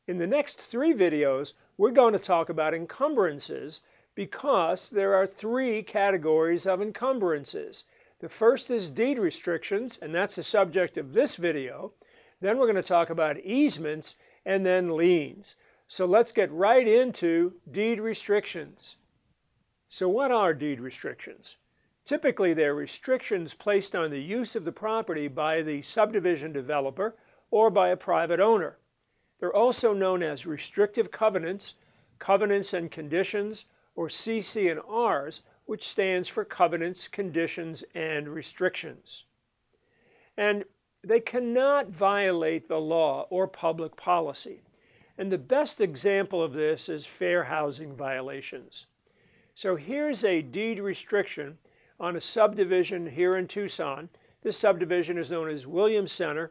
In the next 3 videos, we're going to talk about encumbrances because there are 3 categories of encumbrances. The first is deed restrictions, and that's the subject of this video. Then we're going to talk about easements and then liens. So let's get right into deed restrictions. So what are deed restrictions? Typically, they're restrictions placed on the use of the property by the subdivision developer or by a private owner. They're also known as restrictive covenants, covenants and conditions, or CC&Rs, which stands for covenants, conditions, and restrictions. And they cannot violate the law or public policy. And the best example of this is fair housing violations. So here's a deed restriction on a subdivision here in Tucson. This subdivision is known as Williams Center,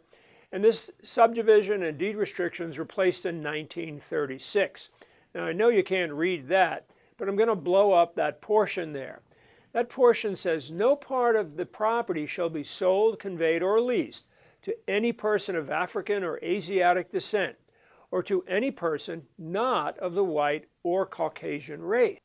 and this subdivision and deed restrictions were placed in 1936. Now I know you can't read that, but I'm going to blow up that portion there. That portion says, no part of the property shall be sold, conveyed, or leased to any person of African or Asiatic descent, or to any person not of the white or Caucasian race.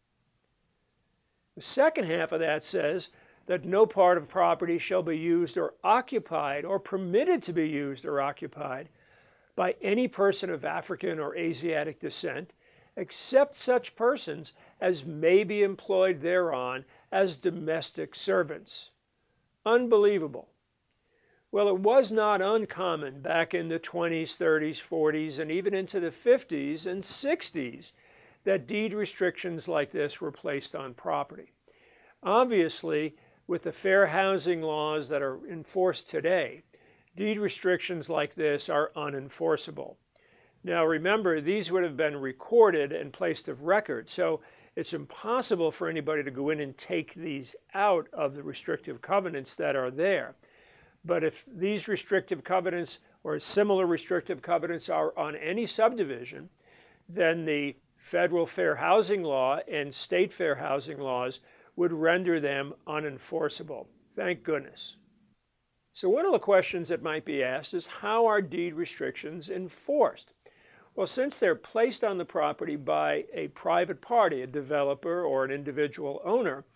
The second half of that says that no part of property shall be used or occupied or permitted to be used or occupied by any person of African or Asiatic descent, except such persons as may be employed thereon as domestic servants. Unbelievable. Well, it was not uncommon back in the 20s, 30s, 40s, and even into the 50s and 60s that deed restrictions like this were placed on property. Obviously, with the fair housing laws that are enforced today, deed restrictions like this are unenforceable. Now remember, these would have been recorded and placed of record, so it's impossible for anybody to go in and take these out of the restrictive covenants that are there. But if these restrictive covenants or similar restrictive covenants are on any subdivision, then the federal fair housing law and state fair housing laws would render them unenforceable. Thank goodness. So one of the questions that might be asked is, how are deed restrictions enforced? Well, since they're placed on the property by a private party, a developer or an individual owner,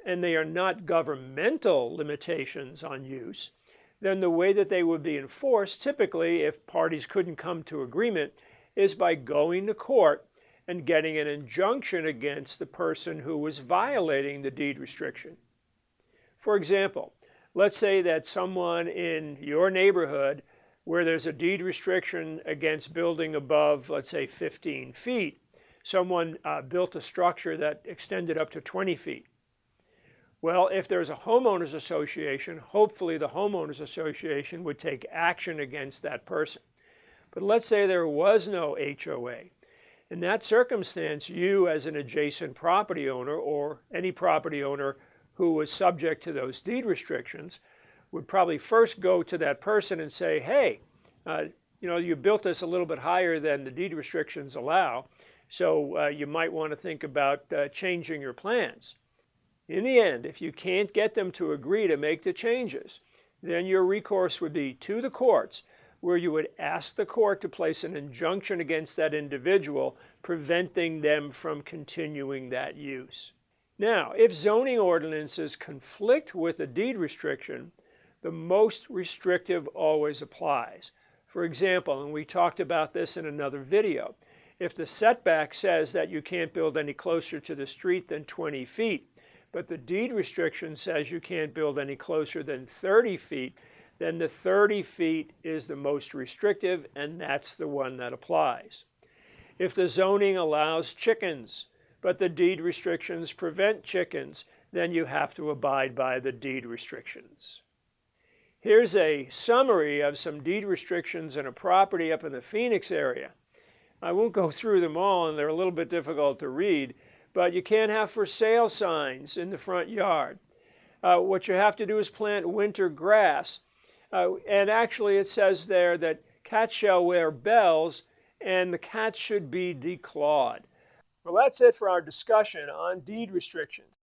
and they are not governmental limitations on use, then the way that they would be enforced, typically if parties couldn't come to agreement, is by going to court and getting an injunction against the person who was violating the deed restriction. For example, let's say that someone in your neighborhood where there's a deed restriction against building above, let's say, 15 feet, someone built a structure that extended up to 20 feet. Well, if there's a homeowners association, hopefully the homeowners association would take action against that person. But let's say there was no HOA. In that circumstance, you as an adjacent property owner or any property owner who was subject to those deed restrictions would probably first go to that person and say, hey, you built this a little bit higher than the deed restrictions allow, so you might want to think about changing your plans. In the end, if you can't get them to agree to make the changes, then your recourse would be to the courts, where you would ask the court to place an injunction against that individual, preventing them from continuing that use. Now, if zoning ordinances conflict with a deed restriction, the most restrictive always applies. For example, and we talked about this in another video, if the setback says that you can't build any closer to the street than 20 feet, but the deed restriction says you can't build any closer than 30 feet, then the 30 feet is the most restrictive, and that's the one that applies. If the zoning allows chickens, but the deed restrictions prevent chickens, then you have to abide by the deed restrictions. Here's a summary of some deed restrictions in a property up in the Phoenix area. I won't go through them all, and they're a little bit difficult to read, but you can't have for sale signs in the front yard. What you have to do is plant winter grass. And actually it says there that cats shall wear bells and the cats should be declawed. Well, that's it for our discussion on deed restrictions.